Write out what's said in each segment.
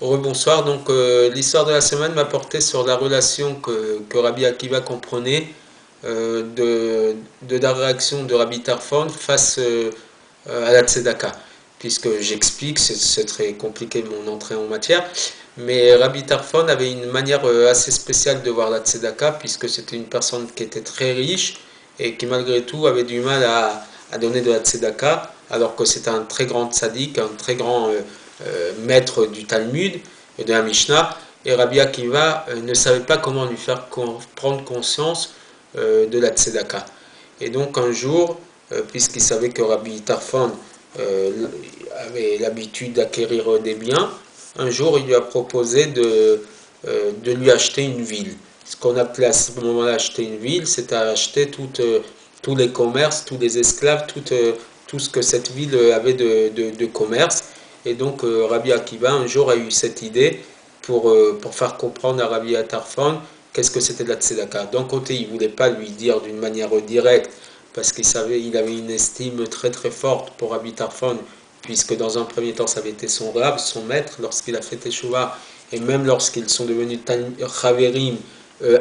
Rebonsoir, donc l'histoire de la semaine m'a porté sur la relation que Rabbi Akiva comprenait de la réaction de Rabbi Tarfon face à la Tzedaka. Puisque j'explique, c'est très compliqué mon entrée en matière, mais Rabbi Tarfon avait une manière assez spéciale de voir la Tzedaka, puisque c'était une personne qui était très riche et qui malgré tout avait du mal à donner de la Tzedaka, alors que c'était un très grand tzaddik, un très grand maître du Talmud et de la Mishnah, et Rabbi Akiva ne savait pas comment lui faire prendre conscience de la Tzedaka. Et donc un jour, puisqu'il savait que Rabbi Tarfon avait l'habitude d'acquérir des biens, un jour il lui a proposé de lui acheter une ville. Ce qu'on appelait à ce moment-là acheter une ville, c'est acheter tous les commerces, tous les esclaves, tout ce que cette ville avait de commerce. Et donc Rabbi Akiva un jour a eu cette idée pour faire comprendre à Rabbi Tarfon qu'est-ce que c'était de la tzedaka. D'un côté, il ne voulait pas lui dire d'une manière directe, parce qu'il savait, il avait une estime très très forte pour Rabbi Tarfon, puisque dans un premier temps, ça avait été son rab, son maître, lorsqu'il a fait Teshuvah, et même lorsqu'ils sont devenus Chaverim,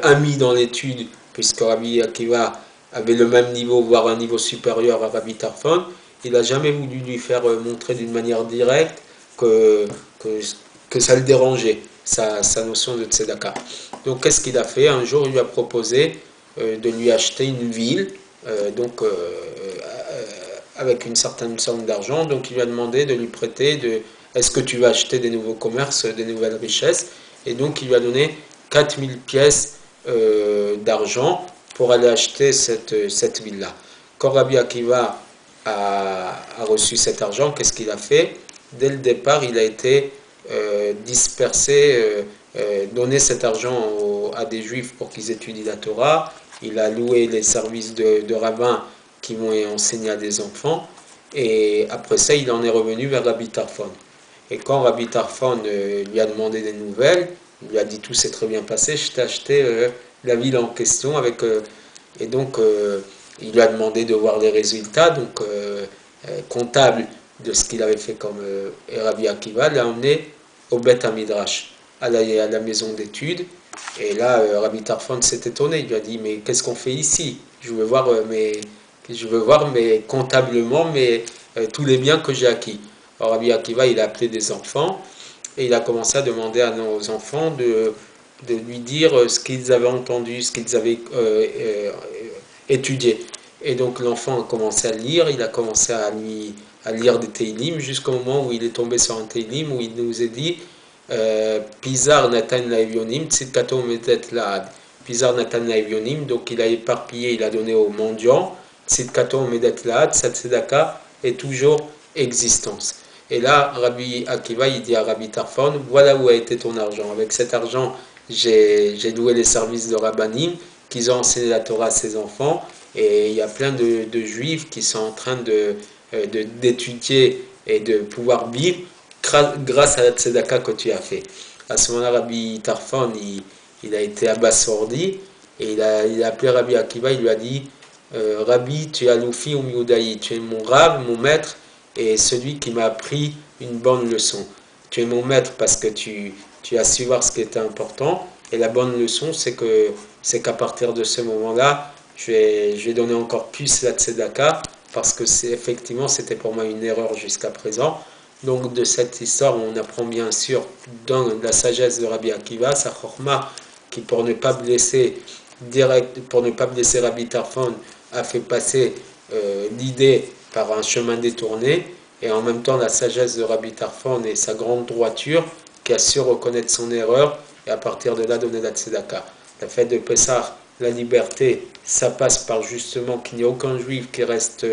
amis dans l'étude, puisque Rabbi Akiva avait le même niveau, voire un niveau supérieur à Rabbi Tarfon, il n'a jamais voulu lui faire montrer d'une manière directe que, que, que ça le dérangeait, sa notion de tzedaka. Donc qu'est-ce qu'il a fait? Un jour, il lui a proposé de lui acheter une ville, avec une certaine somme d'argent. Donc il lui a demandé de lui prêter, est-ce que tu veux acheter des nouveaux commerces, des nouvelles richesses? Et donc il lui a donné 4000 pièces d'argent pour aller acheter cette ville-là. Quand Rabbi Akiva a reçu cet argent, qu'est-ce qu'il a fait? Dès le départ, il a été dispersé, donner cet argent à des juifs pour qu'ils étudient la Torah. Il a loué les services de rabbins qui vont enseigner à des enfants. Et après ça, il en est revenu vers Rabbi Tarfon. Et quand Rabbi Tarfon lui a demandé des nouvelles, il lui a dit tout s'est très bien passé, je t'ai acheté la ville en question et donc il lui a demandé de voir les résultats, donc comptable de ce qu'il avait fait comme Rabbi Akiva, l'a emmené au Beth Midrash, à la maison d'études. Et là, Rabbi Tarfon s'est étonné. Il lui a dit, mais qu'est-ce qu'on fait ici? Je veux voir comptablement tous les biens que j'ai acquis. Alors Rabbi Akiva, il a appelé des enfants et il a commencé à demander à nos enfants de lui dire ce qu'ils avaient entendu, ce qu'ils avaient étudié. Et donc l'enfant a commencé à lire, il a commencé à lire des Teilim jusqu'au moment où il est tombé sur un Teilim où il nous est dit Pizar Natan Laevionim, Tzidkato Metet Laad. Pizar Natan Laevionim, donc il a éparpillé, il a donné aux mendiants, Tzidkato Medet Laad, sa tzedaka est toujours existence. Et là, Rabbi Akiva, il dit à Rabbi Tarfon, voilà où a été ton argent. Avec cet argent, j'ai loué les services de Rabbanim, qu'ils ont enseigné la Torah à ses enfants, et il y a plein de juifs qui sont en train d'étudier et de pouvoir vivre grâce à la tzedaka que tu as fait. À ce moment-là, Rabbi Tarfon, il a été abasourdi, et il a appelé Rabbi Akiva, il lui a dit, Rabbi, tu es Aloufi ou Mioudaï, tu es mon rab, mon maître, et celui qui m'a appris une bonne leçon. Tu es mon maître parce que tu as su voir ce qui était important, et la bonne leçon, c'est qu'à partir de ce moment-là, je vais donner encore plus la tzedaka, parce que effectivement, c'était pour moi une erreur jusqu'à présent. Donc de cette histoire, on apprend bien sûr dans la sagesse de Rabbi Akiva, sa chorma, qui pour ne pas blesser Rabbi Tarfon, a fait passer l'idée par un chemin détourné, et en même temps la sagesse de Rabbi Tarfon et sa grande droiture, qui a su reconnaître son erreur, et à partir de là donner la tzedaka. La fête de Pessah, la liberté, ça passe par justement qu'il n'y ait aucun juif qui reste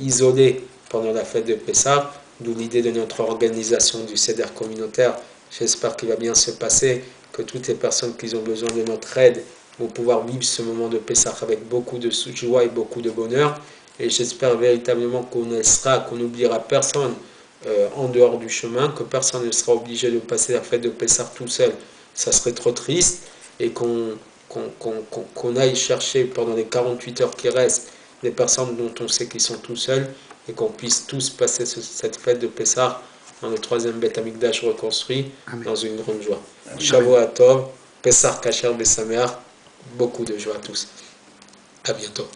isolé pendant la fête de Pessah, d'où l'idée de notre organisation du Seder communautaire. J'espère qu'il va bien se passer, que toutes les personnes qui ont besoin de notre aide vont pouvoir vivre ce moment de Pessah avec beaucoup de joie et beaucoup de bonheur. Et j'espère véritablement qu'on n'oubliera personne en dehors du chemin, que personne ne sera obligé de passer la fête de Pessah tout seul. Ça serait trop triste, et qu'on aille chercher pendant les 48 heures qui restent des personnes dont on sait qu'ils sont tout seuls, et qu'on puisse tous passer cette fête de Pessah dans le troisième Beth Amikdash reconstruit, Amen. dans une grande joie. Amen. Shavua Tov, Pessah Kasher Besameach, beaucoup de joie à tous. À bientôt.